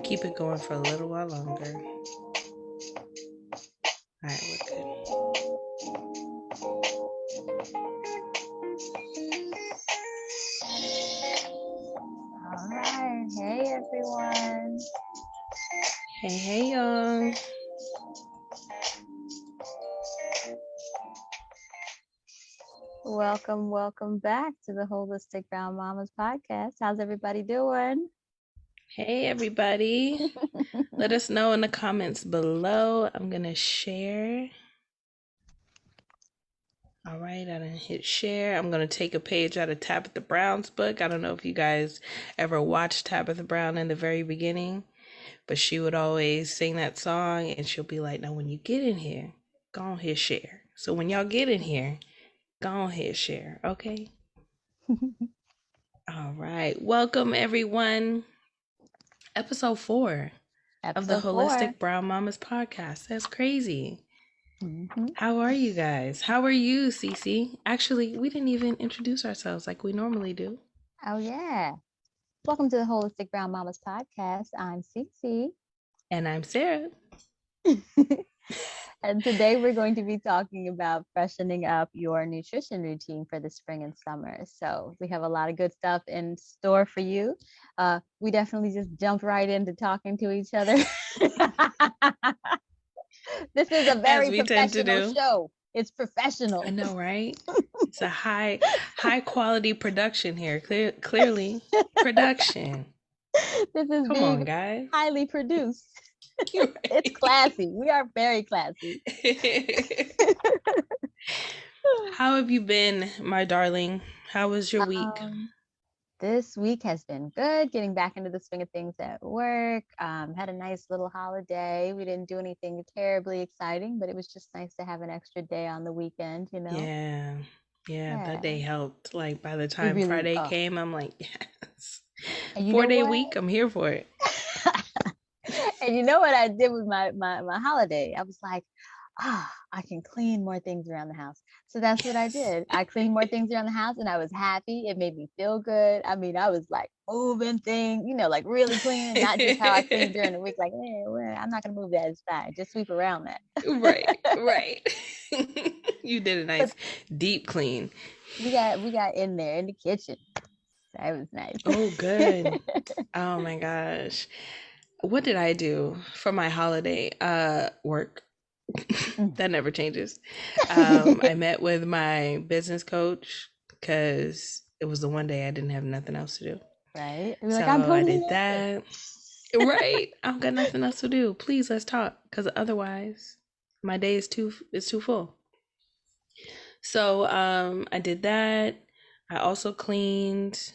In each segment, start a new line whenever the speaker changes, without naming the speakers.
keep it going for a little while longer. All right, we're good.
All right. Hey, everyone.
Hey, y'all.
Welcome back to the Holistic Brown Mamas podcast. How's everybody doing?
Hey, everybody. Let us know in the comments below. I'm going to share. All right, I didn't hit share. I'm going to take a page out of Tabitha Brown's book. I don't know if you guys ever watched Tabitha Brown in the very beginning, but she would always sing that song and she'll be like, now when you get in here, go on hit share. So when y'all get in here, go on hit share, okay? All right. Welcome, everyone. Episode 4 of the Holistic Brown Mamas podcast. That's crazy. Mm-hmm. How are you guys? How are you, Cece? Actually, we didn't even introduce ourselves like we normally do.
Oh, yeah. Welcome to the Holistic Brown Mamas podcast. I'm Cece.
And I'm Sarah.
And today we're going to be talking about freshening up your nutrition routine for the spring and summer. So we have a lot of good stuff in store for you. We definitely just jumped right into talking to each other. This is a very professional show. It's professional.
I know, right? It's a high quality production here. Clearly, production.
This is
Come on, guys.
Highly produced. Right. It's classy. We are very classy.
How have you been, my darling? How was your week?
This week has been good. Getting back into the swing of things at work. Had a nice little holiday. We didn't do anything terribly exciting, but it was just nice to have an extra day on the weekend, you know?
Yeah, that day helped. Like by the time Friday came, I'm like, yes. 4-day week, I'm here for it.
And you know what I did with my holiday? I was like, I can clean more things around the house. So that's what I did. I cleaned more things around the house and I was happy. It made me feel good. I mean, I was like moving things, you know, like really cleaning, not just how I cleaned during the week. Like, well, I'm not going to move that. It's fine. Just sweep around that.
Right. You did a nice deep clean.
We got in there in the kitchen. That was nice.
Oh, good. Oh my gosh. What did I do for my holiday? Work. That never changes. I met with my business coach because it was the one day I didn't have nothing else to do.
Right.
So I did that. Right. I've got nothing else to do. Please, let's talk. Because otherwise my day is too full. So I did that. I also cleaned,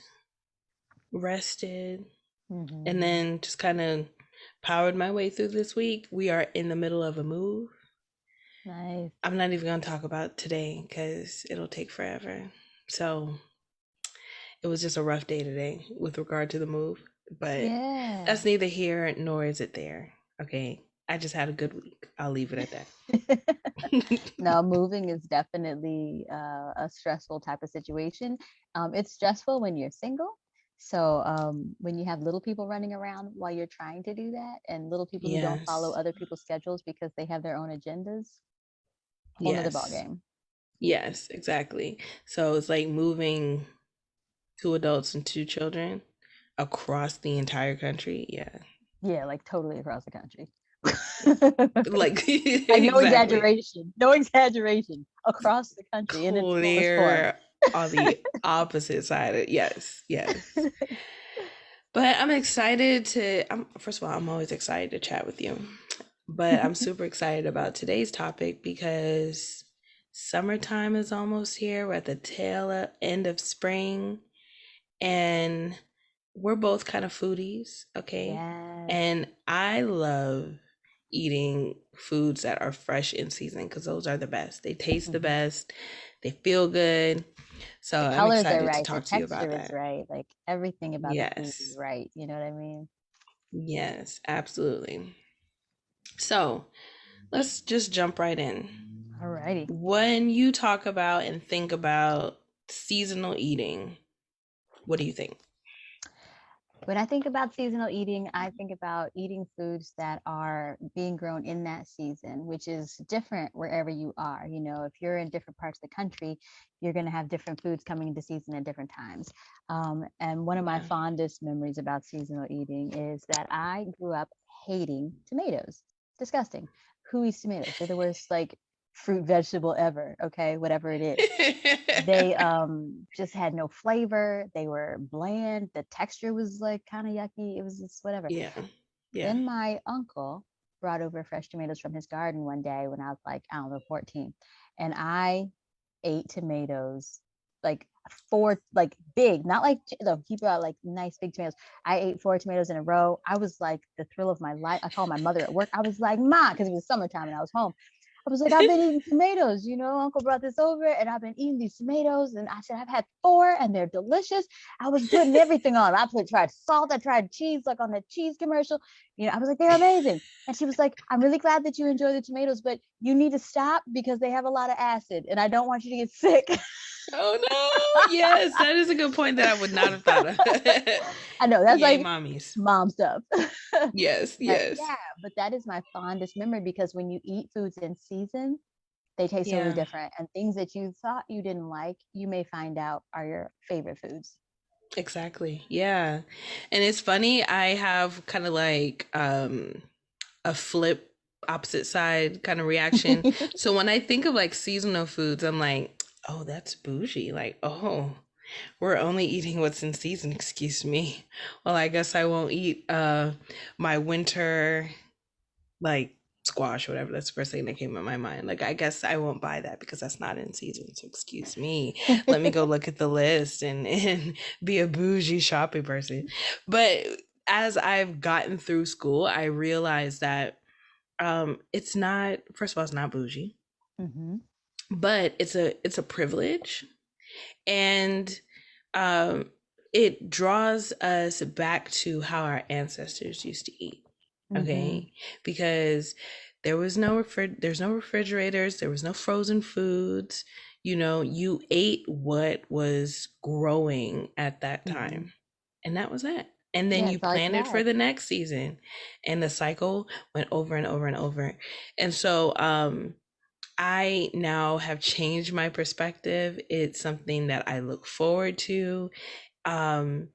rested, and then just kind of powered my way through this week. We are in the middle of a move.
Nice.
I'm not even going to talk about today because it'll take forever. So it was just a rough day today with regard to the move. But that's neither here nor is it there. Okay. I just had a good week. I'll leave it at that.
No, moving is definitely a stressful type of situation. It's stressful when you're single. So when you have little people running around while you're trying to do that, and little people who don't follow other people's schedules because they have their own agendas, whole nother ballgame.
Yes, exactly. So it's like moving 2 adults and 2 children across the entire country.
Yeah, like totally across the country.
Like
no exaggeration across the country.
Clear on the opposite side. Yes. But I'm excited first of all, I'm always excited to chat with you, but I'm super excited about today's topic because summertime is almost here. We're at the tail end of spring and we're both kind of foodies, okay?
Yes.
And I love eating foods that are fresh in season because those are the best. They taste the best. They feel good. So I'm excited to talk to you about that.
The texture is right. Like everything about the food is right. You know what I mean?
Yes, absolutely. So let's just jump right in.
Alrighty.
When you talk about and think about seasonal eating, what do you think?
When I think about seasonal eating, I think about eating foods that are being grown in that season, which is different wherever you are. You know, if you're in different parts of the country, you're going to have different foods coming into season at different times. And one of my
Yeah.
fondest memories about seasonal eating is that I grew up hating tomatoes. Disgusting. Who eats tomatoes? They're the worst, like, fruit vegetable ever. Okay, whatever it is. They just had no flavor. They were bland. The texture was like kind of yucky. It was just whatever.
Yeah. Yeah.
Then my uncle brought over fresh tomatoes from his garden one day when I was like, I don't know, 14. And I ate tomatoes, like four, like big, not like, no, he brought like nice big tomatoes. I ate four tomatoes in a row. I was like the thrill of my life. I called my mother at work. I was like, Ma, because it was summertime and I was home. I was like, I've been eating tomatoes, you know, Uncle brought this over and I've been eating these tomatoes. And I said, I've had four and they're delicious. I was putting everything on. Tried salt, I tried cheese, like on the cheese commercial. You know, I was like, they're amazing. And she was like, I'm really glad that you enjoy the tomatoes, but you need to stop because they have a lot of acid and I don't want you to get sick.
Oh no. Yes, that is a good point that I would not have thought of.
I know that's
Yay,
like
mommies.
mom stuff.
Yes,
But
yes.
yeah, but that is my fondest memory because when you eat foods in season, they taste totally
Yeah,
different. And things that you thought you didn't like, you may find out are your favorite foods.
exactly. Yeah. And it's funny, I have kind of like a flip opposite side kind of reaction. So when I think of like seasonal foods, I'm like, oh, that's bougie. Like, oh, we're only eating what's in season, excuse me. Well, I guess I won't eat my winter like squash or whatever. That's the first thing that came in my mind. Like, I guess I won't buy that because that's not in season. So excuse me. Let me go look at the list and be a bougie shopping person. But as I've gotten through school, I realized that it's not, first of all, it's not bougie,
Mm-hmm.
but it's a privilege. And um it draws us back to how our ancestors used to eat.
Mm-hmm.
Okay, because there's no refrigerators, there was no frozen foods. You know, you ate what was growing at that
Mm-hmm.
time, and that was it. And then
Yeah,
you
it's all you
planned
could
it for
have.
the next season, and the cycle went over and over and over. And so I now have changed my perspective. It's something that I look forward to. um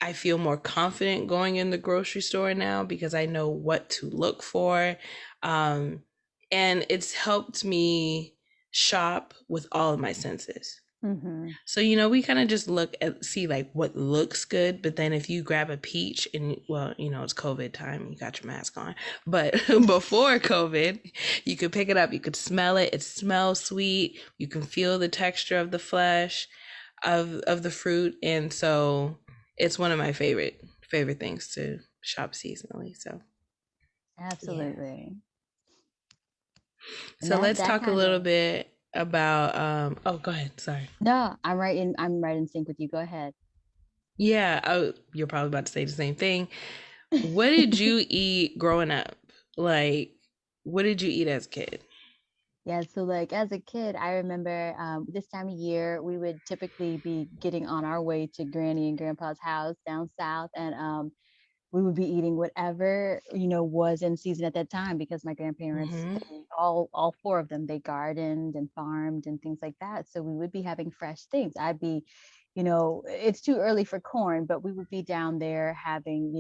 I feel more confident going in the grocery store now because I know what to look for. Um, and it's helped me shop with all of my senses.
Mm-hmm.
So, we kind of just see like what looks good. But then if you grab a peach and, well, it's COVID time, you got your mask on. But before COVID, you could pick it up, you could smell it. It smells sweet. You can feel the texture of the flesh of the fruit. And so it's one of my favorite things to shop seasonally. So yeah.
Absolutely. And
So
that
let's
that
talk a
kind
little
of
bit about oh, go ahead. Sorry.
no, I'm right in sync with you. Go ahead.
Yeah, you're probably about to say the same thing. What did you eat growing up? Like, what did you eat as a kid?
Yeah, so like as a kid, I remember this time of year we would typically be getting on our way to Granny and Grandpa's house down south, and we would be eating whatever was in season at that time because my grandparents,
Mm-hmm.
all four of them, they gardened and farmed and things like that. So we would be having fresh things. I'd be, it's too early for corn, but we would be down there having,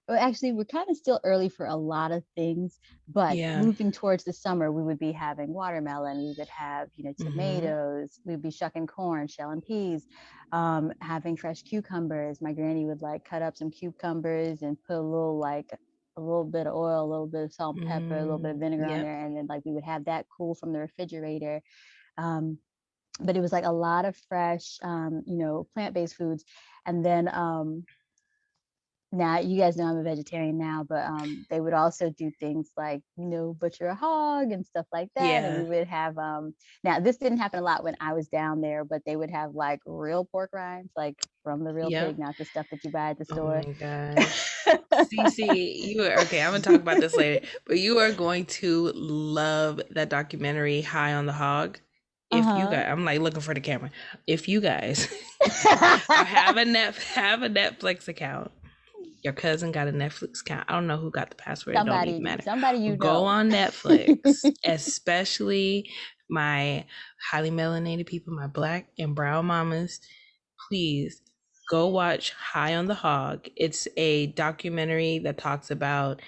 well, actually, we're kind of still early for a lot of things, but
Yeah.
moving towards the summer, we would be having watermelon, we would have,
Mm-hmm.
tomatoes, we'd be shucking corn, shelling peas, having fresh cucumbers. My granny would like cut up some cucumbers and put a little bit of oil, a little bit of salt and pepper, a little bit
Mm,
of vinegar on
yep.
there, and then like we would have that cool from the refrigerator. Um, but it was like a lot of fresh, plant-based foods. And then now you guys know I'm a vegetarian now, but they would also do things like butcher a hog and stuff like that, and we
Yeah.
would have now this didn't happen a lot when I was down there, but they would have like real pork rinds, like from the real pig,
Yep.
not the stuff that you buy at the
Oh
store.
my gosh. Cece, you are okay. I'm gonna talk about this later, but you are going to love that documentary, High on the Hog. if you
Uh-huh.
guys, I'm like looking for the camera. If you guys have a Netflix account, your cousin got a Netflix account. I don't know who got the password. It don't even matter.
Somebody you
Go
know.
on Netflix, especially my highly melanated people, my black and brown mamas. Please go watch High on the Hog. It's a documentary that talks about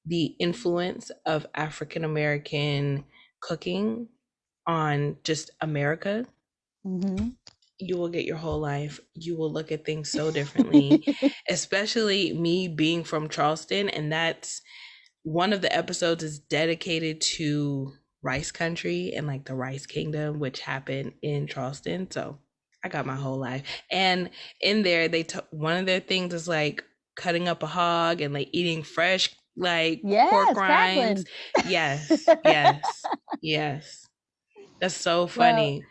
the influence of African American cooking on just America.
Hmm.
You will get your whole life. You will look at things so differently, especially me being from Charleston. And that's one of the episodes is dedicated to rice country and like the rice kingdom, which happened in Charleston. So I got my whole life. And in there, one of their things is like cutting up a hog and like eating fresh, like pork
Yes,
rinds.
crackling.
Yes, yes, yes. That's so
Well,
funny.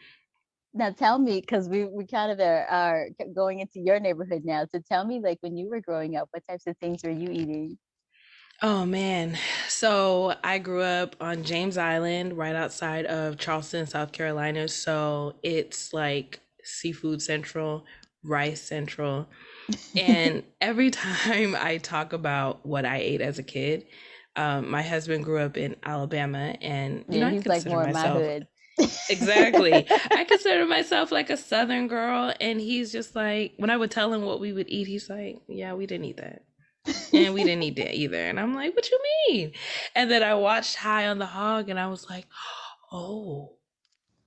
now tell me, because we kind of are going into your neighborhood now. So tell me, like when you were growing up, what types of things were you eating?
Oh man. So I grew up on James Island, right outside of Charleston, South Carolina. So it's like seafood central, rice central. And every time I talk about what I ate as a kid, my husband grew up in Alabama, and
Yeah,
I
he's like
consider
more in my
myself
hood.
exactly. I consider myself like a Southern girl, and he's just like, when I would tell him what we would eat, he's like, "Yeah, we didn't eat that." And we didn't eat that either. And I'm like, what you mean? And then I watched High on the Hog and I was like, oh,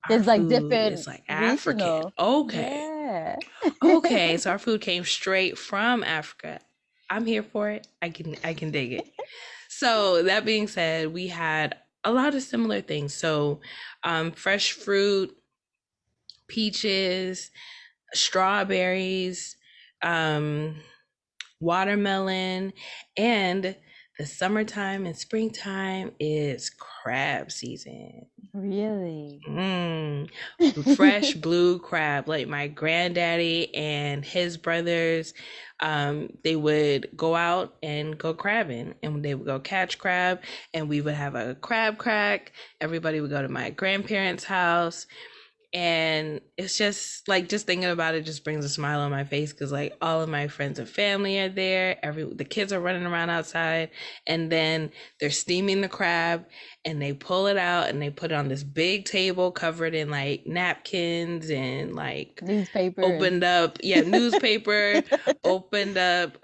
our
There's like
food is
different
like African.
regional.
Okay.
Yeah.
Okay. So our food came straight from Africa. I'm here for it. I can dig it. So that being said, we had a lot of similar things. So fresh fruit, peaches, strawberries, um, watermelon, and the summertime and springtime is crab season.
Really?
Mm, fresh blue crab. Like my granddaddy and his brothers, they would go out and go crabbing, and they would go catch crab, and we would have a crab crack. Everybody would go to my grandparents' house, and it's just like, just thinking about it just brings a smile on my face, because like all of my friends and family are there, the kids are running around outside, and then they're steaming the crab, and they pull it out and they put it on this big table covered in like napkins and like
Newspaper and
opened up, yeah, newspaper, opened up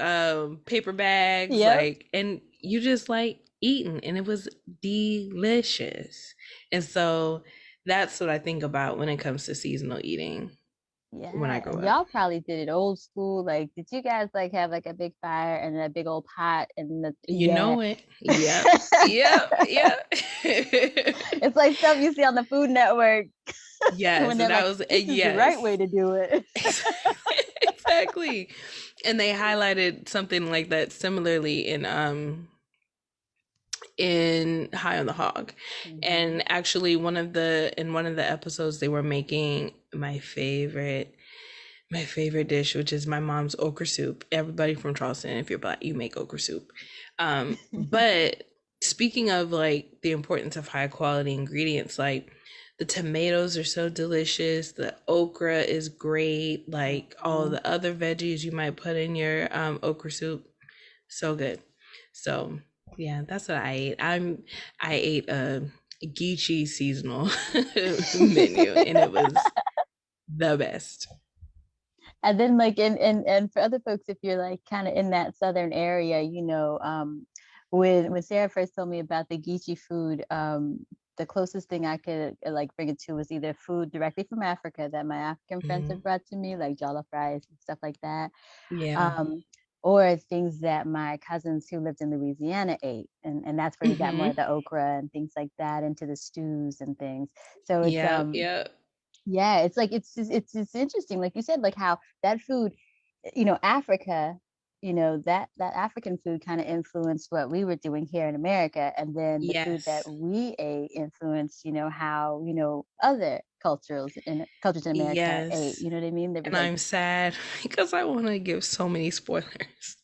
paper bags,
yep.
like, and you just like eating, and it was delicious. And so that's what I think about when it comes to seasonal eating when I
Yeah,
grow
and
up.
y'all probably did it old school. Like, did you guys like have like a big fire and a big old pot and
You
yeah.
know it. Yep. Yep. Yep.
It's like stuff you see on the Food Network when
Yes.
they're
And that
like,
was,
this is the right way
yes.
to do it.
Exactly. And they highlighted something like that similarly in High on the Hog.
Hmm.
And actually in one of the episodes they were making my favorite dish, which is my mom's okra soup. Everybody from Charleston, if you're black, you make okra soup. But speaking of like the importance of high quality ingredients, like the tomatoes are so delicious, the okra is great, like all
Mhm.
the other veggies you might put in your okra soup, so good. So yeah, that's what I ate. I ate a Geechee seasonal menu, and it was the best.
And then like and for other folks, if you're like kind of in that southern area, when Sarah first told me about the Geechee food, the closest thing I could like bring it to was either food directly from Africa that my African friends
Mhm.
had brought to me, like jollof rice and stuff like that,
Yeah.
um, or things that my cousins who lived in Louisiana ate, and that's where you got more
Hmm.
of the okra and things like that into the stews and things. So it's
Yeah, yeah,
yeah, it's like it's interesting, like you said, like how that food, Africa, that African food kind of influenced what we were doing here in America, and then the food that
yes,
we ate influenced, how other cultures in America ate.
yes.
You know what I mean? There was
And
like,
I'm sad because I want to give so many spoilers,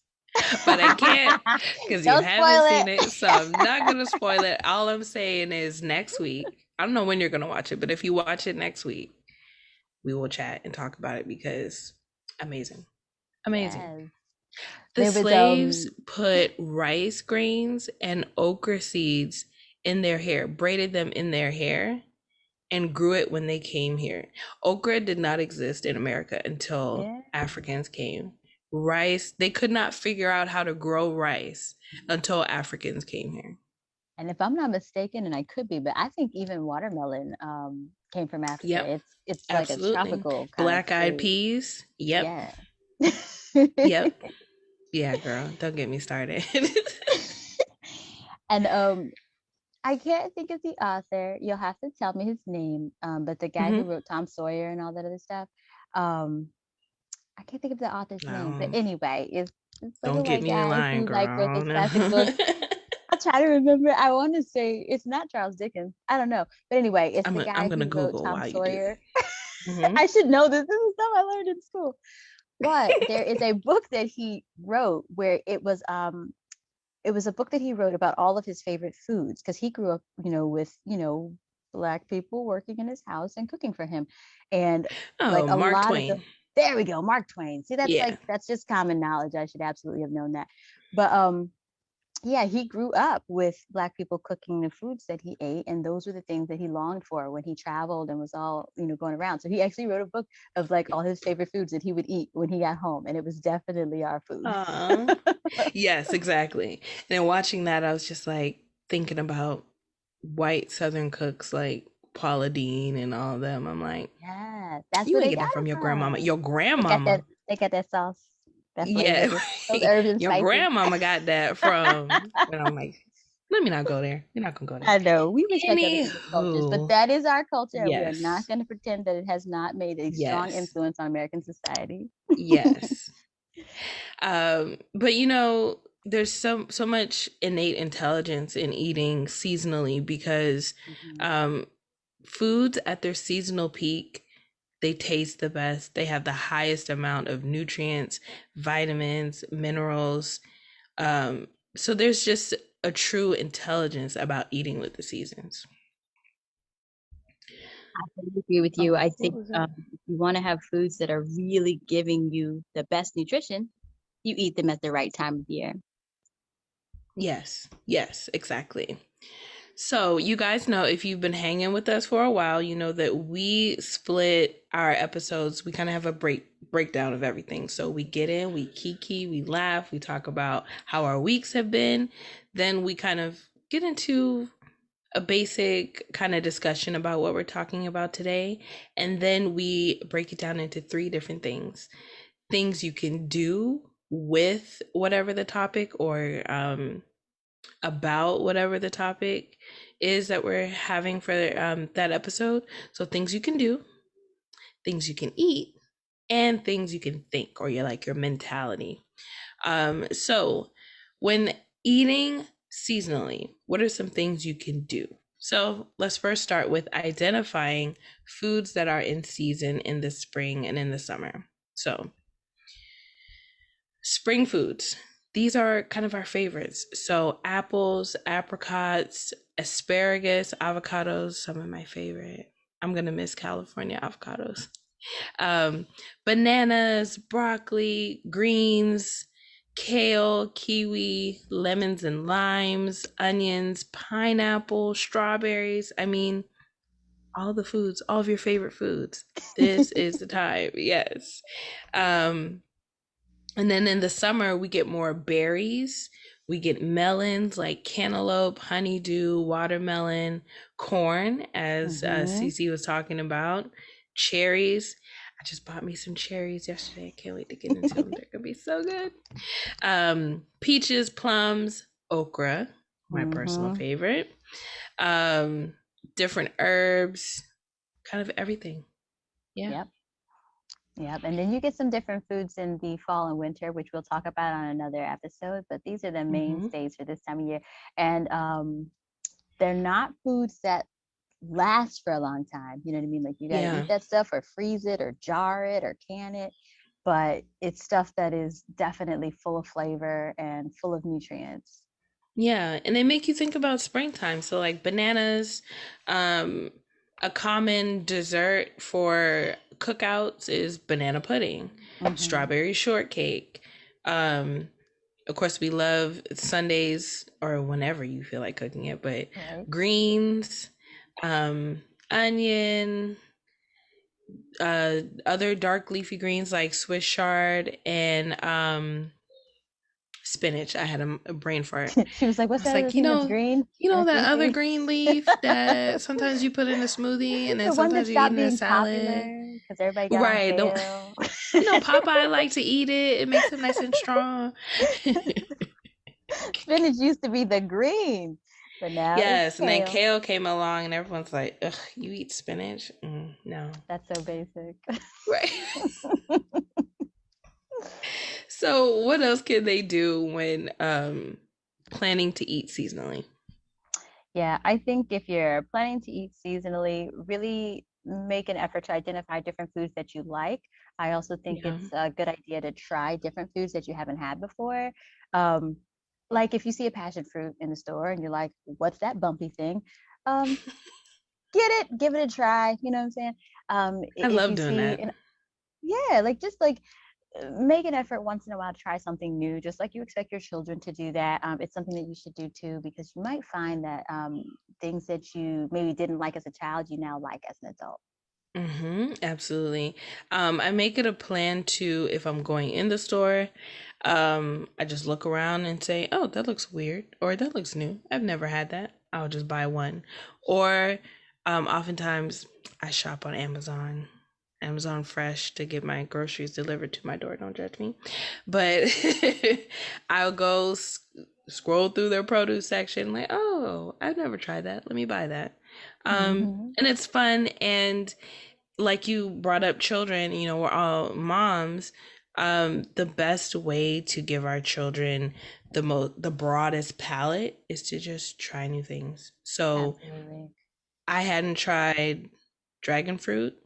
but I can't because you
don't
haven't
spoil
seen
it.
it. So I'm not going to spoil it. All I'm saying is next week, I don't know when you're gonna watch it, but if you watch it next week, we will chat and talk about it because amazing. Amazing.
Yes.
The
There was
slaves put rice grains and okra seeds in their hair, braided them in their hair, and grew it when they came here. Okra did not exist in America until
yeah.
Africans came. Rice, they could not figure out how to grow rice until Africans came here.
And if I'm not mistaken, and I could be, but I think even watermelon came from Africa.
Yep,
It's like a
absolutely.
tropical kind of
Black eyed
fruit.
peas. Yep,
Yeah.
yep. Yeah, girl, don't get me started.
And I can't think of the author. You'll have to tell me his name. But the guy who
Hmm.
wrote Tom Sawyer and all that other stuff. Um, I can't think of the author's name. But
No,
anyway, it's like a
don't get
white
me in
guy
line,
who like wrote
girl.
those
No.
classic books. I'll try to remember. I want to say it's not Charles Dickens. I don't know. But anyway, it's the
I'm
guy
gonna
who wrote
Google
Tom
while you do
Sawyer.
that. Hmm.
I should know this. This is stuff I learned in school. But there is a book that he wrote where it was a book that he wrote about all of his favorite foods because he grew up, with, Black people working in his house and cooking for him. And like
Oh,
a
Mark
lot of the
Twain.
there we go, Mark Twain. See,
Yeah.
that's just common knowledge. I should absolutely have known that. But yeah, he grew up with Black people cooking the foods that he ate, and those were the things that he longed for when he traveled and was all, going around. So he actually wrote a book of like all his favorite foods that he would eat when he got home, and it was definitely our food.
Yes, exactly. And then watching that, I was just like thinking about white Southern cooks like Paula Dean and all of them. I'm like,
Yeah, that's
you
where
ain't
they
get
got
that from
it
your grandmama.
from.
Your
They got that.
grandmama.
They got that sauce, that flavor,
Yeah,
those herbs and
your
spices.
grandmama got that from. And I'm like, let me not go there. We're not gonna go there.
I know we respect other people's cultures, but
Anywho,
that is our culture, and we are not
yes,
going to pretend that it has not made a strong
yes,
influence on American society.
yes. But there's so much innate intelligence in eating seasonally because
Mhm.
um, foods at their seasonal peak, they taste the best. They have the highest amount of nutrients, vitamins, minerals. Um, so there's just a true intelligence about eating with the seasons.
I totally agree with you.
Oh,
I
what
think
was that?
if you want to have foods that are really giving you the best nutrition, you eat them at the right time of year.
Yes, yes, exactly. So, you guys know if you've been hanging with us for a while, you know that we split our episodes. We kind of have a breakdown of everything. So, we get in, we kiki, we laugh, we talk about how our weeks have been. Then we kind of get into a basic kind of discussion about what we're talking about today. And then we break it down into three different things. Things you can do with whatever the topic or about whatever the topic is that we're having for that episode. So things you can do, things you can eat, and things you can think or your mentality. So when eating seasonally, what are some things you can do? So let's first start with identifying foods that are in season in the spring and in the summer. So spring foods. These are kind of our favorites. So apples, apricots, asparagus, avocados, some of my favorite. I'm gonna miss California avocados. Um, Bananas, broccoli, greens, kale, kiwi, lemons and limes, onions, pineapple, strawberries. I mean, all the foods, all of your favorite foods. This is the time. Yes. Um, and then in the summer, we get more berries. We get melons like cantaloupe, honeydew, watermelon, corn, as
Hmm.
Cece was talking about, cherries. I just bought me some cherries yesterday. I can't wait to get into them. They're gonna be so good. Peaches, plums, okra, my personal
Hmm.
favorite. Um, Different herbs, kind of everything. Yeah.
Yep. Yep. And then you get some different foods in the fall and winter, which we'll talk about on another episode. But these are the
Mm-hmm.
mainstays for this time of year. And they're not foods that last for a long time. You know what I mean? Like you got to eat
Yeah.
that stuff or freeze it or jar it or can it. But it's stuff that is definitely full of flavor and full of nutrients.
Yeah, and they make you think about springtime. So like bananas, um, a common dessert for cookouts is banana pudding,
Hmm.
strawberry shortcake. Um, of course, we love Sundays or whenever you feel like cooking it, but
Right.
greens, onion, other dark leafy greens like Swiss chard and spinach. I had a brain fart.
She was like,
I
"What's
was
that other
like,
thing that's green
you
and
know
it's
that other
leafy?"
green leaf that sometimes you put in a smoothie and then
The one that
sometimes you eat
stopped
in a
being
salad.
popular because everybody got on
Right. Don't
kale.
Popeye like to eat it. It makes him nice and strong.
Spinach used to be the green, but now it's
Yes, and then
kale.
kale came along and everyone's like, ugh, you eat spinach? No.
That's so basic.
Right. So what else can they do when planning to eat seasonally?
Yeah, I think if you're planning to eat seasonally, really make an effort to identify different foods that you like. I also think
Yeah.
it's a good idea to try different foods that you haven't had before. Um, like if you see a passion fruit in the store and you're like, what's that bumpy thing? Um, get it, give it a try. You know what I'm saying?
I
If
love
you
doing
see
that.
an yeah, like just like make an effort once in a while to try something new, just like you expect your children to do that. It's something that you should do too, because you might find that things that you maybe didn't like as a child, you now like as an adult.
Absolutely. I make it a plan to, if I'm going in the store, I just look around and say, oh, that looks weird, or that looks new. I've never had that. I'll just buy one. Or oftentimes I shop on Amazon, Amazon Fresh to get my groceries delivered to my door. Don't judge me. But I'll go scroll through their produce section, like, oh, I've never tried that. Let me buy that.
Hmm.
And it's fun, and like you brought up children, we're all moms. The best way to give our children the broadest palette is to just try new things. So
Absolutely.
I hadn't tried dragon fruit.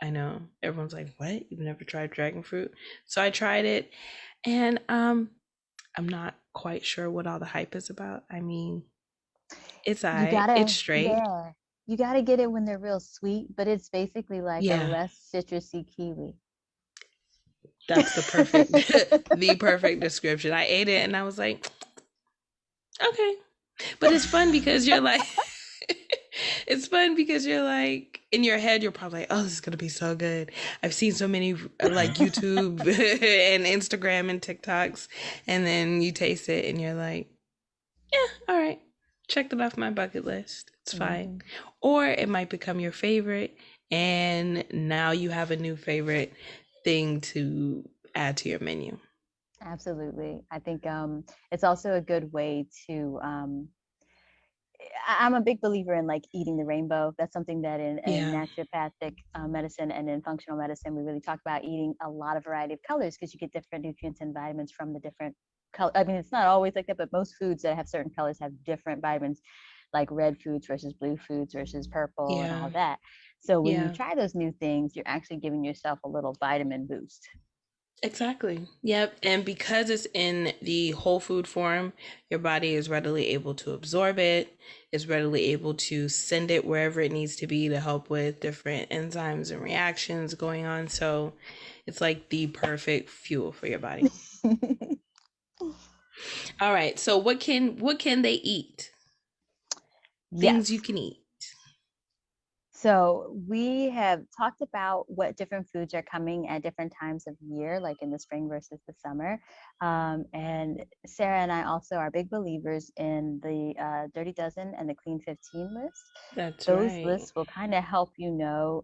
I know everyone's like, what? You've never tried dragon fruit? So I tried it, and I'm not quite sure what all the hype is about. I mean, it's
You
it's
gotta,
straight.
yeah, you gotta get it when they're real sweet, but it's basically like a
Yeah,
less citrusy kiwi.
that's the perfect the perfect description. I ate it and I was like, okay. But it's fun because you're like, it's fun because you're like, in your head, you're probably like, oh, this is going to be so good. I've seen so many like YouTube and Instagram and TikToks. And then you taste it and you're like, yeah, all right. Checked it off my bucket list. It's fine.
Hmm.
Or it might become your favorite. And now you have a new favorite thing to add to your menu.
Absolutely. I think it's also a good way to I'm a big believer in like eating the rainbow. That's something that in
Yeah.
naturopathic medicine and in functional medicine, we really talk about eating a lot of variety of colors because you get different nutrients and vitamins from the different color. I mean, it's not always like that, but most foods that have certain colors have different vitamins, like red foods versus blue foods versus purple and all
Yeah.
that. So when you
Yeah.
try those new things, you're actually giving yourself a little vitamin boost.
Exactly. Yep. And because it's in the whole food form, your body is readily able to absorb it, is readily able to send it wherever it needs to be to help with different enzymes and reactions going on. So it's like the perfect fuel for your body. All right. So what can they eat? Things you
Yes.
can eat.
So we have talked about what different foods are coming at different times of year, like in the spring versus the summer. And Sarah and I also are big believers in the Dirty Dozen and the Clean 15 list.
That's
Those
right.
lists will kind of help you know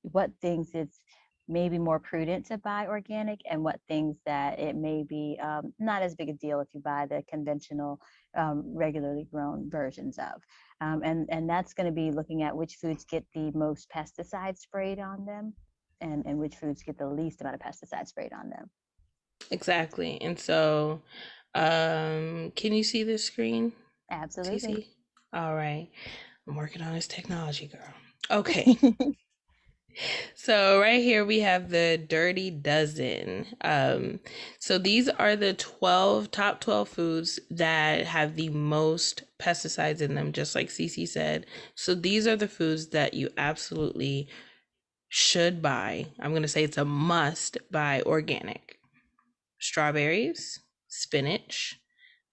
what things it's maybe more prudent to buy organic and what things that it may be not as big a deal if you buy the conventional, regularly grown versions of. And that's going to be looking at which foods get the most pesticides sprayed on them and which foods get the least amount of pesticides sprayed on them.
Exactly. And so can you see this screen,
Absolutely.
Cece? All right. I'm working on this technology, girl. Okay. So right here we have the Dirty Dozen. So these are the 12 top 12 foods that have the most pesticides in them, just like Cece said. So these are the foods that you absolutely should buy. I'm going to say it's a must buy organic. Strawberries, spinach,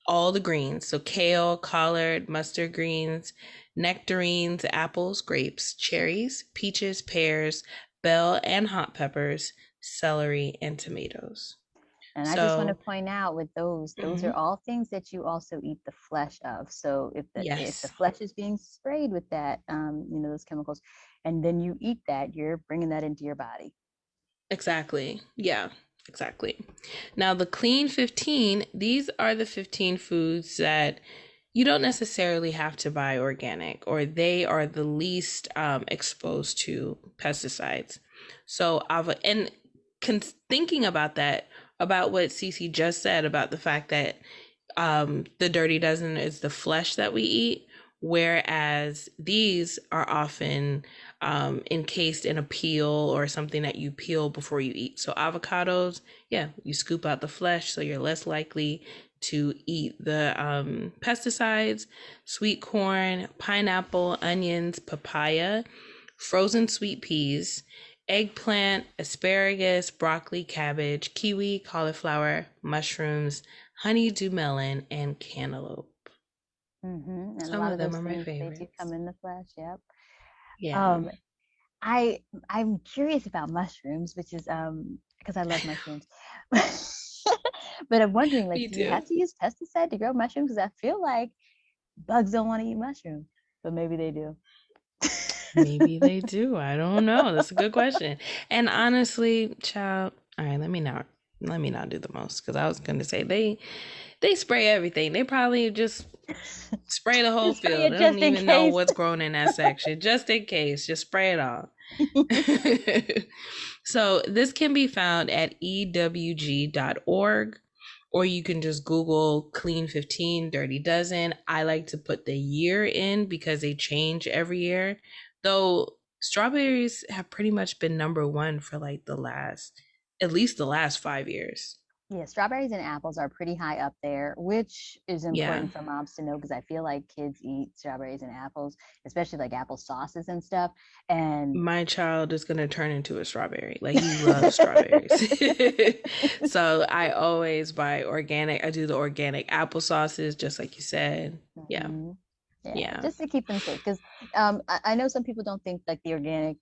all the greens. So kale, collard, mustard greens, nectarines, apples, grapes, cherries, peaches, pears, bell and hot peppers, celery, and tomatoes.
And I just want to
So,
point out with those are
mhm,
all things that you also eat the flesh of. So if the
yes,
flesh is being sprayed with that, those chemicals, and then you eat that, you're bringing that into your body.
exactly. Yeah, exactly. Now, the clean 15, these are the 15 foods that you don't necessarily have to buy organic, or they are the least exposed to pesticides. So, and thinking about that, about what Cece just said about the fact that the dirty dozen is the flesh that we eat, whereas these are often encased in a peel or something that you peel before you eat. So avocados, yeah, you scoop out the flesh, so you're less likely to eat the pesticides. Sweet corn, pineapple, onions, papaya, frozen sweet peas, eggplant, asparagus, broccoli, cabbage, kiwi, cauliflower, mushrooms, honeydew melon, and cantaloupe.
And a
Some
lot
of
of
them
those
are my
things they do
favorites.
come in the flesh. Yep.
Yeah.
Um, I I'm curious about mushrooms, which is because I love mushrooms. But I'm wondering, like,
Me
do you
too.
have to use pesticide to grow mushrooms? Because I feel like bugs don't want to eat mushrooms, but maybe they do.
Maybe they do. I don't know. That's a good question. And honestly, child, all right, let me not do the most because I was gonna say they spray everything. They probably just spray the whole
Just spray
field.
it
They don't
just in
even know
case.
what's growing in that section. Just in case. Just spray it all. So this can be found at ewg.org, or you can just Google Clean 15 Dirty Dozen. I like to put the year in because they change every year. Though strawberries have pretty much been number one for like at least the last 5 years.
Yeah, strawberries and apples are pretty high up there, which is
Yeah.
important for moms to know because I feel like kids eat strawberries and apples, especially like apple sauces and stuff. And
My child is going to turn into a strawberry. Like he loves strawberries. So I always buy organic. I do the organic apple sauces, just like you said. Yeah.
Mhm. Yeah,
Yeah.
just to keep them safe. Because I know some people don't think like the organic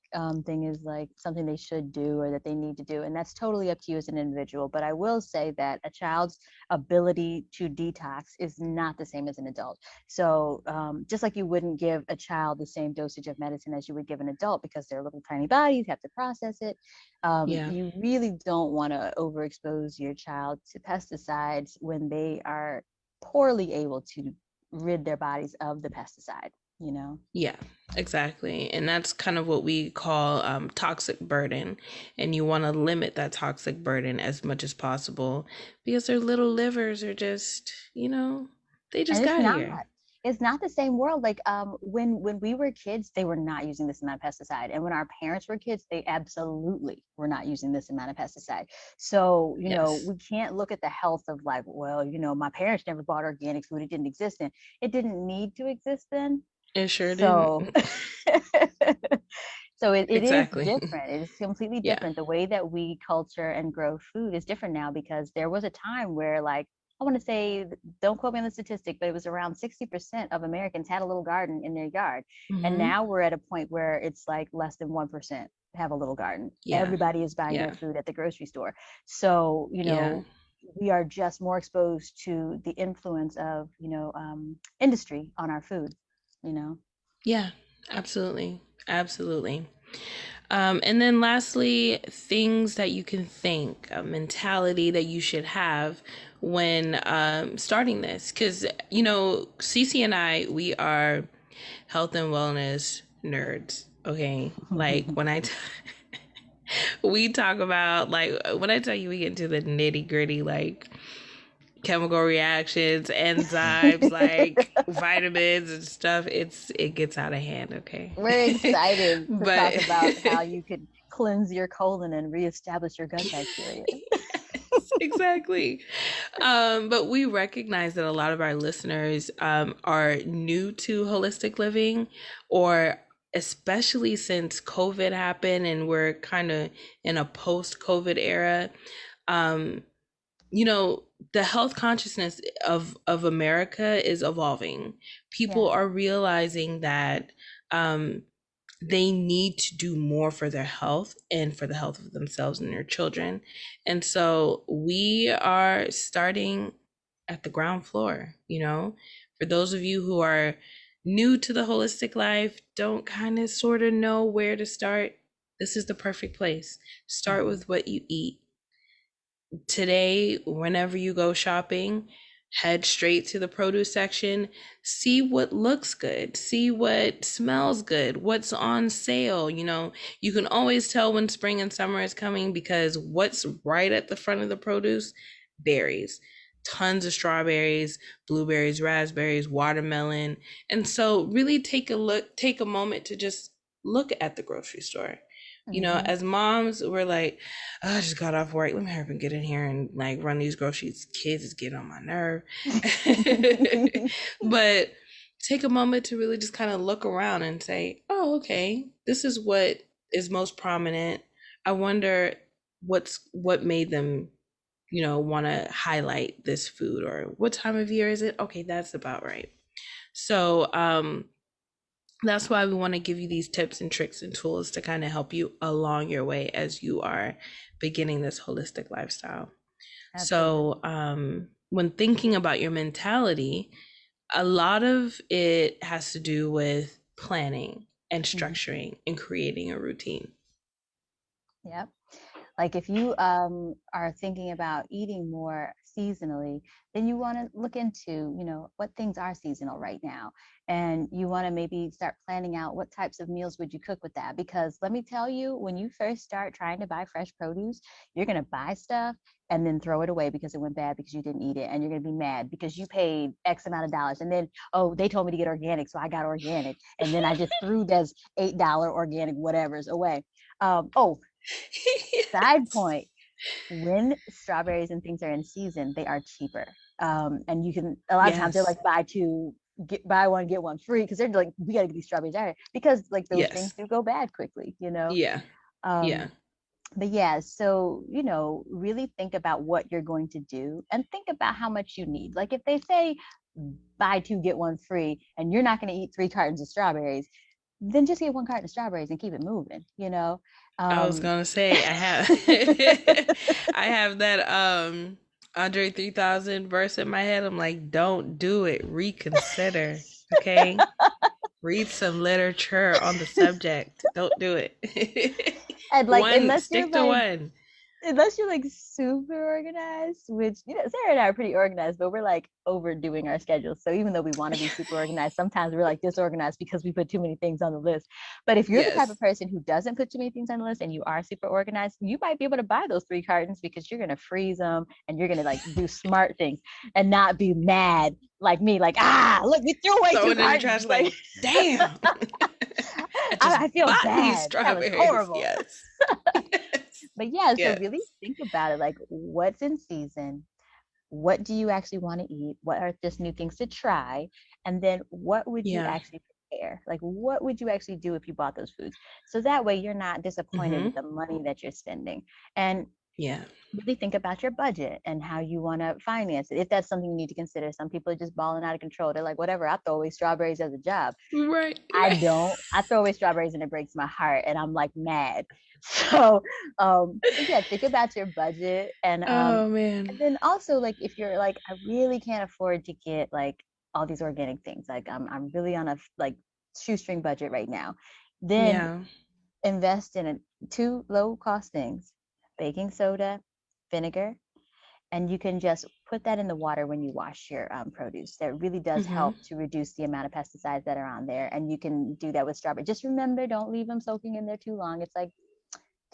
thing is like something they should do or that they need to do. And that's totally up to you as an individual. But I will say that a child's ability to detox is not the same as an adult. So just like you wouldn't give a child the same dosage of medicine as you would give an adult because their little tiny bodies have to process it,
Yeah.
you really don't want to overexpose your child to pesticides when they are poorly able to rid their bodies of the pesticide, you know?
Yeah, exactly. And that's kind of what we call toxic burden. And you want to limit that toxic burden as much as possible because their little livers are just, they just
And
got here.
it's not the same world. Like when we were kids, they were not using this amount of pesticide. And when our parents were kids, they absolutely were not using this amount of pesticide. So,
Yes,
we can't look at the health of like, well, my parents never bought organic food. It didn't exist then. It didn't need to exist then.
it sure didn't.
So so it is
Exactly.
different. It is completely
Yeah.
different. The way that we culture and grow food is different now because there was a time where like I want to say, don't quote me on the statistic, but it was around 60% of Americans had a little garden in their yard. And
Hmm.
now we're at a point where it's like less than 1% have a little garden.
Yeah.
Everybody is buying their
Yeah.
food at the grocery store. So,
Yeah.
we are just more exposed to the influence of, industry on our food, you know.
Yeah. Absolutely. Absolutely. And then lastly, things that you can think, a mentality that you should have when starting this. Because, Cece and I, we are health and wellness nerds. Okay. Like we talk about, like, when I tell you we get into the nitty gritty, like, chemical reactions, enzymes, like vitamins and stuff. It gets out of hand, okay?
We're excited to
But
talk about how you could cleanse your colon and reestablish your gut bacteria.
yes, exactly. But we recognize that a lot of our listeners are new to holistic living, or especially since COVID happened and we're kind of in a post-COVID era. Um, you know, the health consciousness of America is evolving. People
Yeah.
are realizing that um, they need to do more for their health and for the health of themselves and their children. And so we are starting at the ground floor, you know. For those of you who are new to the holistic life, don't kind of sort of know where to start, this is the perfect place. Start
Hmm.
with what you eat. Today, whenever you go shopping, head straight to the produce section, see what looks good, see what smells good, what's on sale. You know, you can always tell when spring and summer is coming because what's right at the front of the produce? Berries. Tons of strawberries, blueberries, raspberries, watermelon. And so really take a look, take a moment to just look at the grocery store. You know,
Hmm.
as moms, we're like, oh, I just got off work. Let me hurry up and get in here and like run these groceries. Kids is getting on my nerve. But take a moment to really just kind of look around and say, oh, okay, this is what is most prominent. I wonder what made them, you know, want to highlight this food, or what time of year is it? Okay, that's about right. So, that's why we want to give you these tips and tricks and tools to kind of help you along your way as you are beginning this holistic lifestyle.
Absolutely.
So, when thinking about your mentality, a lot of it has to do with planning and
Hmm.
structuring and creating a routine.
Yep. Like if you are thinking about eating more seasonally, then you want to look into, what things are seasonal right now. And you want to maybe start planning out what types of meals would you cook with that. Because let me tell you, when you first start trying to buy fresh produce, you're going to buy stuff and then throw it away because it went bad because you didn't eat it. And you're going to be mad because you paid X amount of dollars. And then, oh, they told me to get organic. So I got organic. And then I just threw those $8 organic whatevers away. Oh, side
Yes.
point, when strawberries and things are in season, they are cheaper. And you can, a lot of times they're
Yes.
like buy one get one free, because they're like, we got to get these strawberries out of here, because like those things
Yes.
do go bad quickly.
Yeah.
Um,
Yeah.
but yeah, so really think about what you're going to do and think about how much you need. Like if they say buy two get one free, and you're not going to eat 3 cartons of strawberries, then just get one carton of strawberries and keep it moving.
I was
um
gonna say I have I have that Andre 3000 verse in my head. I'm like, don't do it. Reconsider. Okay? Read some literature on the subject. Don't do it.
and like
One, stick to one.
unless you're like super organized, which Sarah and I are pretty organized, but we're like overdoing our schedules. So even though we want to be super organized, sometimes we're like disorganized because we put too many things on the list. But if you're the type of
Yes.
person who doesn't put too many things on the list and you are super organized, you might be able to buy those 3 cartons, because you're gonna freeze them and you're gonna like do smart things and not be mad like me, like, look, we threw away two
Throwing in the
cartons.
trash
Like,
like, damn. I just
I feel
bought these
bad. That was
strawberries.
horrible.
Yes. Yes.
But yeah, so really
Yes.
think about it, like what's in season, what do you actually want to eat, what are just new things to try, and then what would you
Yeah.
actually prepare, like what would you actually do if you bought those foods, so that way you're not disappointed
Mm-hmm.
with the money that you're spending. And
Yeah.
really think about your budget and how you want to finance it, if that's something you need to consider. Some people are just balling out of control, they're like, whatever, I throw away strawberries as a job.
Right.
I
Right.
don't. I throw away strawberries and it breaks my heart, and I'm like mad. So yeah, think about your budget,
Oh
and
man.
then also, like, if you're like, I really can't afford to get like all these organic things, like I'm really on a like shoestring budget right now, then
Yeah.
invest in two low cost things: baking soda, vinegar, and you can just put that in the water when you wash your produce. That really does
Mm-hmm.
help to reduce the amount of pesticides that are on there. And you can do that with strawberry. Just remember, don't leave them soaking in there too long. It's like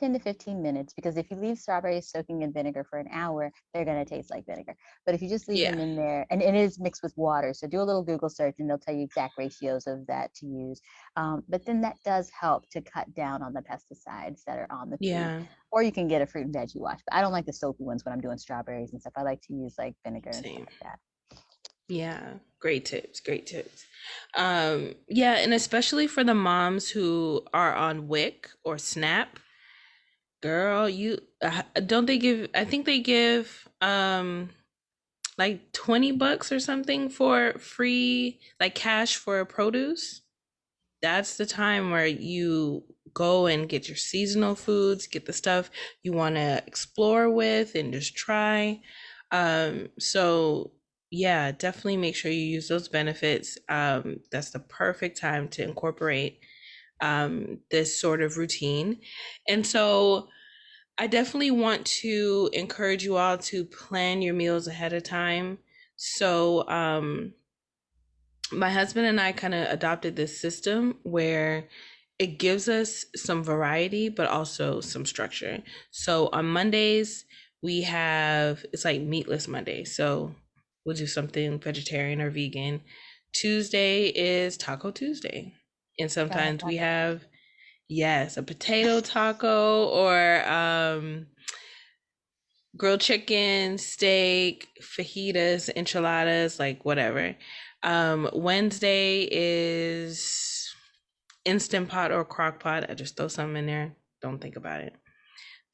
10 to 15 minutes, because if you leave strawberries soaking in vinegar for an hour, they're going to taste like vinegar. But if you just leave
Yeah.
them in there, and it is mixed with water, so do a little Google search and they'll tell you exact ratios of that to use. But then that does help to cut down on the pesticides that are on the food.
Yeah.
Or you can get a fruit and veggie wash. But I don't like the soapy ones when I'm doing strawberries and stuff. I like to use like vinegar and stuff
Same.
like that.
Yeah. Great tips. Great tips. Yeah, and especially for the moms who are on WIC or SNAP, girl, you don't they give, I think they give like $20 or something for free, like cash for produce. That's the time where you go and get your seasonal foods, get the stuff you want to explore with and just try. So yeah, definitely make sure you use those benefits. That's the perfect time to incorporate this sort of routine. And so I definitely want to encourage you all to plan your meals ahead of time. So, my husband and I kind of adopted this system where it gives us some variety, but also some structure. So on Mondays, we have, it's like meatless Monday. So we'll do something vegetarian or vegan. Tuesday is Taco Tuesday. And
Love
sometimes we
Taco Tuesday.
have, yes, a potato taco or grilled chicken, steak, fajitas, enchiladas, like whatever. Wednesday is Instant Pot or Crock Pot. I just throw something in there. Don't think about it.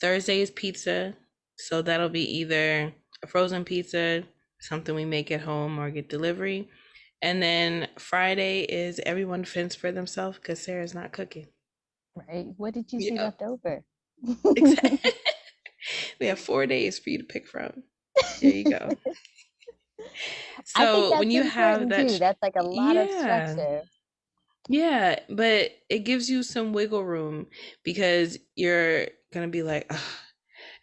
Thursday is pizza. So that'll be either a frozen pizza, something we make at home or get delivery. And then Friday is everyone fends for themselves because Sarah's not cooking.
Right? What did you see
Yeah,
left over?
exactly. We have 4 days for you to pick from. There you go.
I think
So when
that's
you have
important
that,
too. That's like a lot of
yeah,
structure.
yeah, but it gives you some wiggle room because you're gonna be like, "Ugh,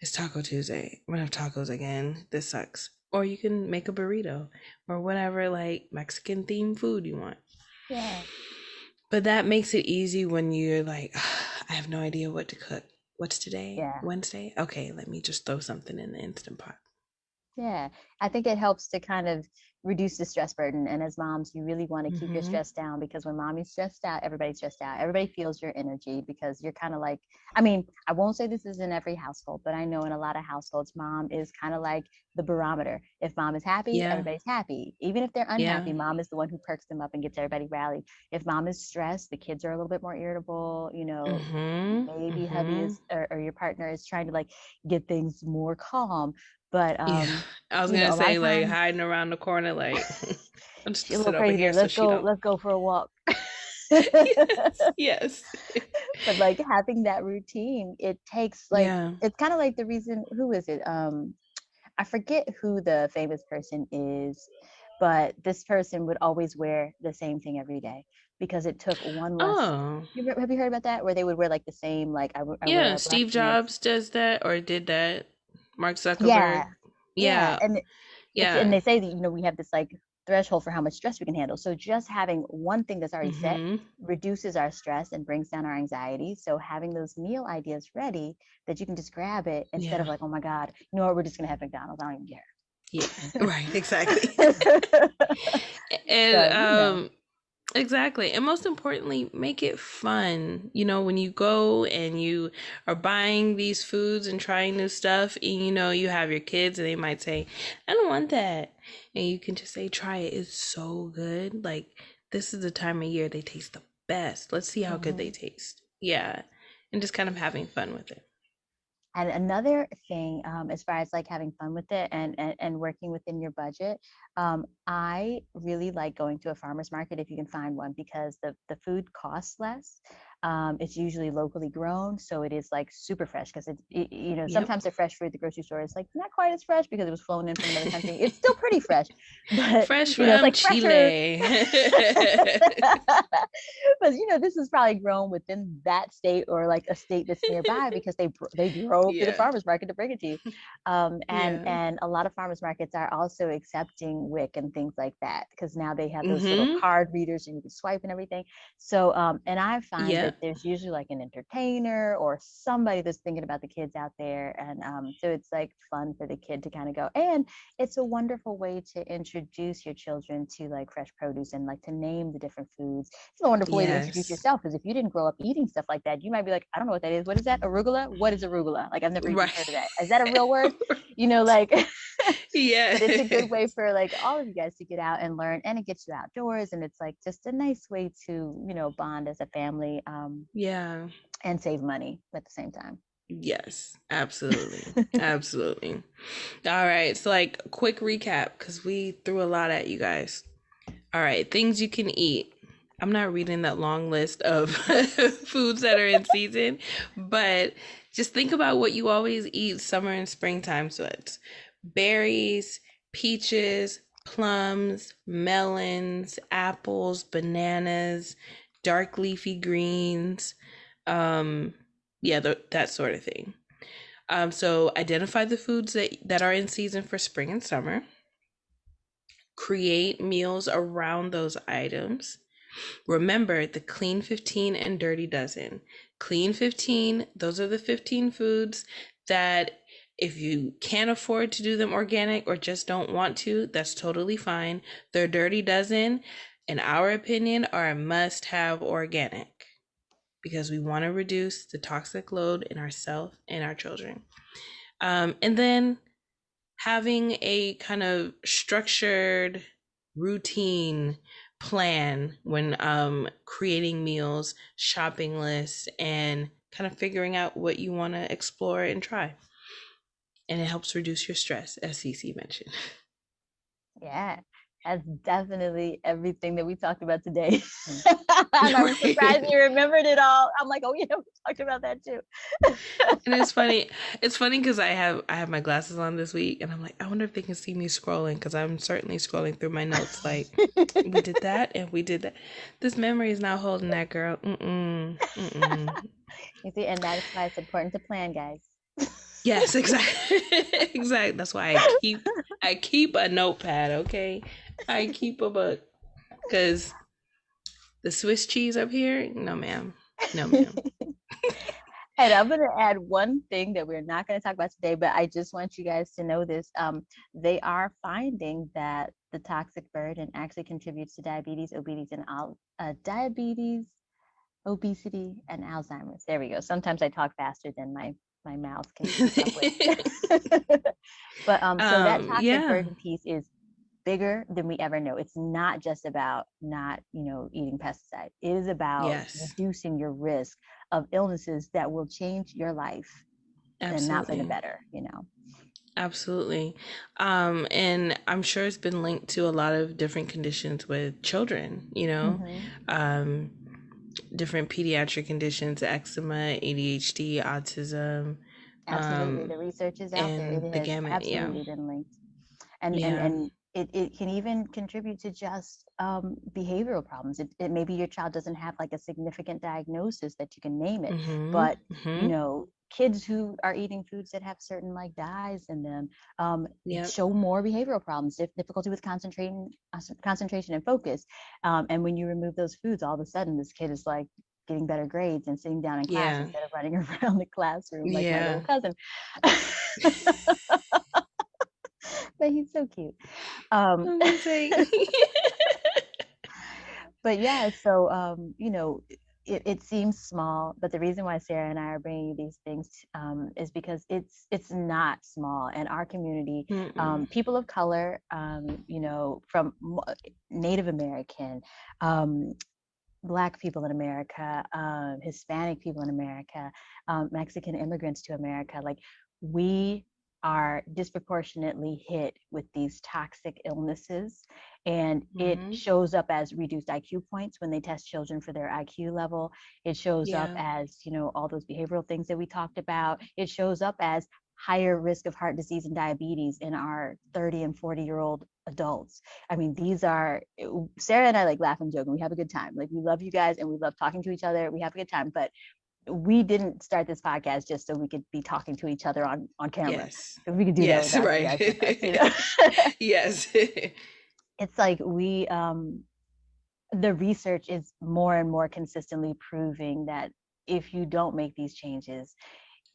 it's Taco Tuesday. I'm gonna have tacos again. This sucks." Or you can make a burrito or whatever, like Mexican themed food you want.
Yeah.
But that makes it easy when you're like, "Ugh, I have no idea what to cook. What's today?
Yeah.
Wednesday? Okay, let me just throw something in the Instant Pot."
Yeah, I think it helps to kind of reduce the stress burden. And as moms, you really want to keep your
Mm-hmm.
stress down, because when mommy's stressed out, everybody's stressed out. Everybody feels your energy, because you're kind of like, I mean, I won't say this is in every household, but I know in a lot of households, mom is kind of like the barometer. If mom is happy,
Yeah,
everybody's happy. Even if they're
yeah.
unhappy, mom is the one who perks them up and gets everybody rallied. If mom is stressed, the kids are a little bit more irritable,
Mm-hmm.
maybe hubby
Mm-hmm.
is, or your partner is trying to like get things more calm. But
Yeah, I was
a
gonna
lot of
say like
times
hiding around the corner, like I'm just
she's
gonna
a little
sit over
crazy
here
there.
so
Let's
she
go,
don't.
let's go for a walk.
Yes, yes,
But like having that routine, it takes like,
yeah.
it's kind of like the reason, who is it? I forget who the famous person is, but this person would always wear the same thing every day because it took one less.
Oh,
Have you heard about that? Where they would wear like the same, like I
yeah.
wear black
Steve
pants.
Jobs does that or did that. Mark
Yeah,
Zuckerberg.
yeah,
Yeah,
and
yeah.
they say that we have this like threshold for how much stress we can handle. So just having one thing that's already set
Mm-hmm.
reduces our stress and brings down our anxiety. So having those meal ideas ready that you can just grab it, instead of
Yeah,
like, oh my God, you know what, we're just gonna have McDonald's. I don't even
yeah. Right. Exactly.
care.
And
So
exactly. And most importantly, make it fun. You know, when you go and you are buying these foods and trying new stuff, and you have your kids and they might say, I don't want that. And you can just say, try it. It's so good. Like, this is the time of year they taste the best. Let's see how good they
mhm.
taste. Yeah. And just kind of having fun with it.
And another thing, as far as like having fun with it and working within your budget, I really like going to a farmer's market if you can find one, because the food costs less. It's usually locally grown, so it is like super fresh, because
Yep.
sometimes the fresh food at the grocery store is like not quite as fresh because it was flown in from another country. It's still pretty fresh, but
Fresh
it's
from
like fresher.
Chile.
But this is probably grown within that state, or like a state that's nearby, because they drove to the
Yeah.
farmers market to bring it to you. And
Yeah.
and a lot of farmers markets are also accepting WIC and things like that, because now they have those little
Mm-hmm.
card readers and you can swipe and everything. So and I find
Yeah.
that there's usually like an entertainer or somebody that's thinking about the kids out there. And so it's like fun for the kid to kind of go. And it's a wonderful way to introduce your children to like fresh produce and like to name the different foods. It's a wonderful way to introduce
Yes.
yourself, because if you didn't grow up eating stuff like that, you might be like, I don't know what that is. What is that? Arugula? What is arugula? Like, I've never even
Right.
heard of that. Is that a real word? You know, like, but it's a good way
Yes.
for like all of you guys to get out and learn, and it gets you outdoors, and it's like just a nice way to, you know, bond as a family,
Yeah.
and save money at the same time.
Yes. Absolutely. Absolutely. All right. So, like, quick recap because we threw a lot at you guys. All right. Things you can eat. I'm not reading that long list of foods that are in season, but just think about what you always eat summer and springtime. So it's berries, peaches, plums, melons, apples, bananas, dark leafy greens, um, yeah, that sort of thing. So identify the foods that are in season for spring and summer. Create meals around those items. Remember the clean 15 and dirty dozen. Clean 15, those are the 15 foods that if you can't afford to do them organic or just don't want to, that's totally fine. Their dirty dozen, in our opinion, are a must have organic because we want to reduce the toxic load in ourselves and our children. And then having a kind of structured routine plan when creating meals, shopping lists, and kind of figuring out what you want to explore and try. And it helps reduce your stress, as Cece mentioned.
Yeah, that's definitely everything that we talked about today. And I'm surprised you remembered it all. I'm like, oh yeah, we talked about that too.
And it's funny. It's funny because I have my glasses on this week, and I'm like, I wonder if they can see me scrolling because I'm certainly scrolling through my notes. Like, we did that and we did that. This memory is not holding that, girl. Mm-mm. Mm-mm.
You see, and that's why it's important to plan, guys.
Yes, exactly. Exactly. That's why I keep a notepad, okay? I keep a book because the Swiss cheese up here, no ma'am. No ma'am.
And I'm going to add one thing that we're not going to talk about today, but I just want you guys to know this. They are finding that the toxic burden actually contributes to diabetes, obesity, and Alzheimer's. There we go. Sometimes I talk faster than my mouth can keep up with. But so that toxic
Yeah.
burden piece is bigger than we ever know. It's not just about not, eating pesticide. It is about
Yes.
reducing your risk of illnesses that will change your life and not for the
Absolutely.
better.
Absolutely. And I'm sure it's been linked to a lot of different conditions with children,
Mm-hmm.
um, different pediatric conditions, eczema, ADHD, autism,
Absolutely. The research is out there. It
and the
has
gamut. Yeah.
absolutely been linked. And and
Yeah.
and it can even contribute to just behavioral problems. Maybe your child doesn't have like a significant diagnosis that you can name it,
Mm-hmm.
but
Mm-hmm.
kids who are eating foods that have certain like dyes in them
Yep.
show more behavioral problems, difficulty with concentration and focus. And when you remove those foods, all of a sudden this kid is like getting better grades and sitting down in class
Yeah.
instead of running around the classroom like my little
Yeah.
cousin. But he's so cute. Um,
I'm gonna say
but yeah, so it seems small, but the reason why Sarah and I are bringing you these things is because it's not small. And our community,
Mm-mm.
people of color, from Native American, um, Black people in America, Hispanic people in America, Mexican immigrants to America, like we are disproportionately hit with these toxic illnesses. And it
Mm-hmm.
shows up as reduced IQ points when they test children for their IQ level. It shows up
Yeah.
as, all those behavioral things that we talked about. It shows up as higher risk of heart disease and diabetes in our 30 and 40-year-old adults. I mean, these are, Sarah and I like laugh and joke and we have a good time. Like, we love you guys and we love talking to each other. We have a good time, but we didn't start this podcast just so we could be talking to each other on camera.
Yes.
If we could do that
Yes.
without you
Right.
guys with us.
Yes.
It's like the research is more and more consistently proving that if you don't make these changes,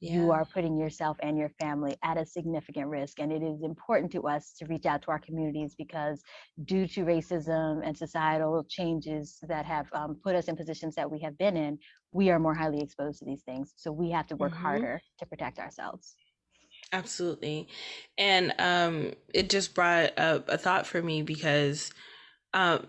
you are putting yourself and your family at a significant risk. And it is important to us to reach out to our communities because due to racism and societal changes that have put us in positions that we have been in, we are more highly exposed to these things. So we have to work harder to protect ourselves.
Absolutely. And it just brought up a thought for me because um,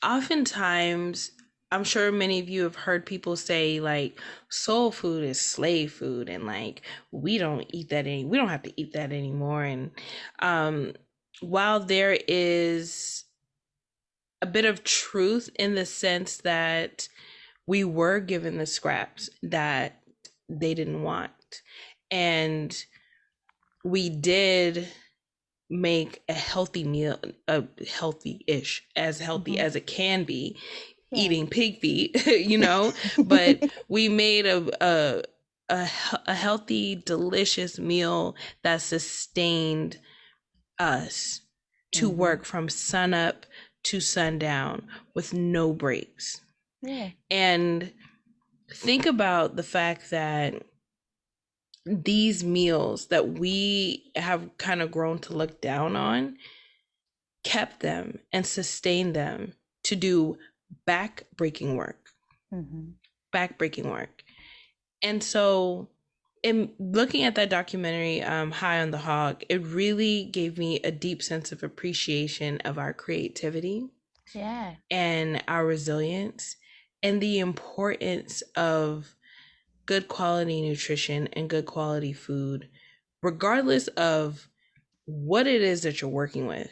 oftentimes, I'm sure many of you have heard people say like soul food is slave food and like we don't have to eat that anymore. And um, while there is a bit of truth in the sense that we were given the scraps that they didn't want, and we did make a healthy meal, a healthy-ish, as healthy as it can be, eating pig feet, but we made a healthy, delicious meal that sustained us to work from sunup to sundown with no breaks. And think about the fact that these meals that we have kind of grown to look down on kept them and sustained them to do back-breaking work. And so in looking at that documentary, High on the Hog, it really gave me a deep sense of appreciation of our creativity and our resilience and the importance of good quality nutrition and good quality food, regardless of what it is that you're working with,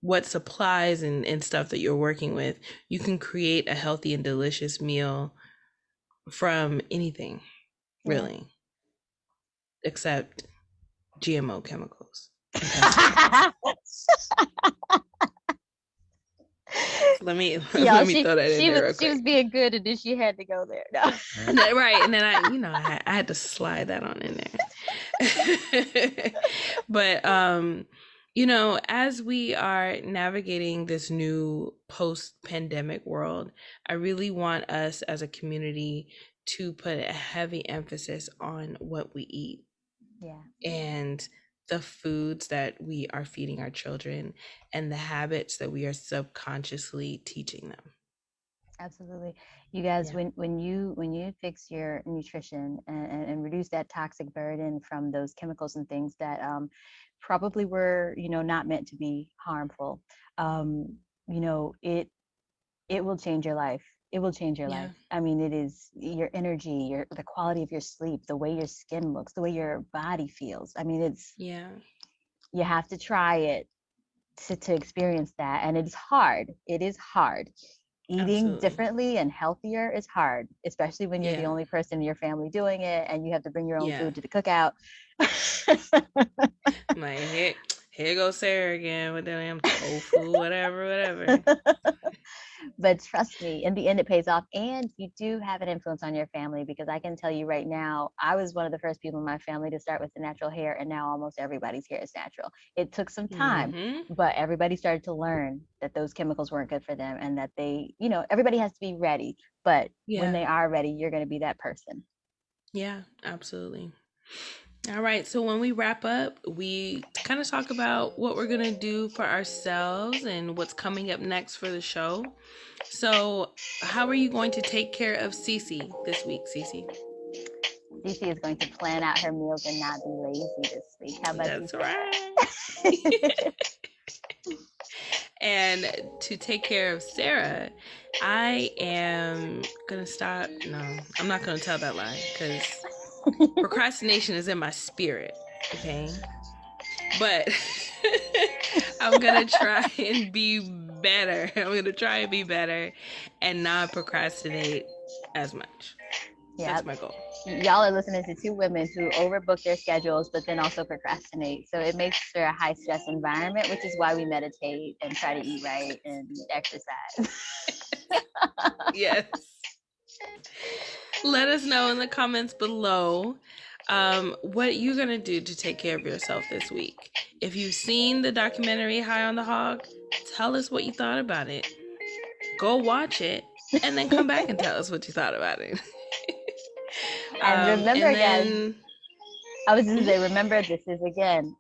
what supplies and stuff that you're working with. You can create a healthy and delicious meal from anything, really, except GMO chemicals. Let me throw that in there real quick.
She was being good, and then she had to go there. No.
Right, and then I had to slide that on in there. But as we are navigating this new post-pandemic world, I really want us as a community to put a heavy emphasis on what we eat. And the foods that we are feeding our children and the habits that we are subconsciously teaching them.
Absolutely. You guys, when you fix your nutrition and reduce that toxic burden from those chemicals and things that probably were, not meant to be harmful, it will change your life. It will change your life. I mean, it is your energy, the quality of your sleep, the way your skin looks, the way your body feels. I mean, it's you have to try it to experience that. And it's hard. It is hard. Eating differently and healthier is hard, especially when you're the only person in your family doing it and you have to bring your own food to the cookout.
Like, here goes Sarah again with them tofu, whatever.
But trust me, in the end, it pays off. And you do have an influence on your family, because I can tell you right now, I was one of the first people in my family to start with the natural hair, and now almost everybody's hair is natural. It took some time, but everybody started to learn that those chemicals weren't good for them, and that they, everybody has to be ready. But when they are ready, you're going to be that person.
Yeah, absolutely. All right, so when we wrap up, we kind of talk about what we're going to do for ourselves and what's coming up next for the show. So how are you going to take care of Cece this week, Cece?
Cece is going to plan out her meals and not be lazy this week. How about
That's right. And to take care of Sarah, I am going to stop. No, I'm not going to tell that lie, because procrastination is in my spirit, okay? But I'm going to try and be better. I'm going to try and be better and not procrastinate as much. That's my goal.
Y'all are listening to two women who overbook their schedules, but then also procrastinate. So it makes for a high stress environment, which is why we meditate and try to eat right and exercise.
Yes. Let us know in the comments below what you're going to do to take care of yourself this week. If you've seen the documentary High on the Hog, tell us what you thought about it. go watch it and then come back and tell us what you thought about it.
And remember,
And
guys,
then
I was just going to say, remember, this is, again,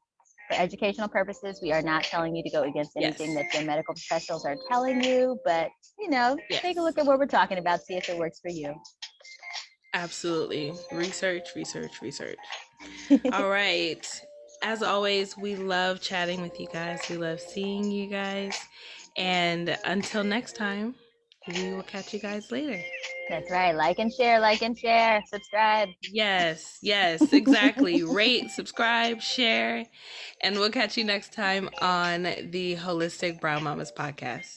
for educational purposes. We are not telling you to go against anything
yes,
that your medical professionals are telling you, but, take a
yes,
look at what we're talking about, see if it works for you.
absolutely. Research, research, research. All right. As always, we love chatting with you guys. We love seeing you guys. And until next time, we will catch you guys later.
That's right. Like and share, subscribe.
Yes, yes, exactly. Rate, subscribe, share, and we'll catch you next time on the Holistic Brown Mamas podcast.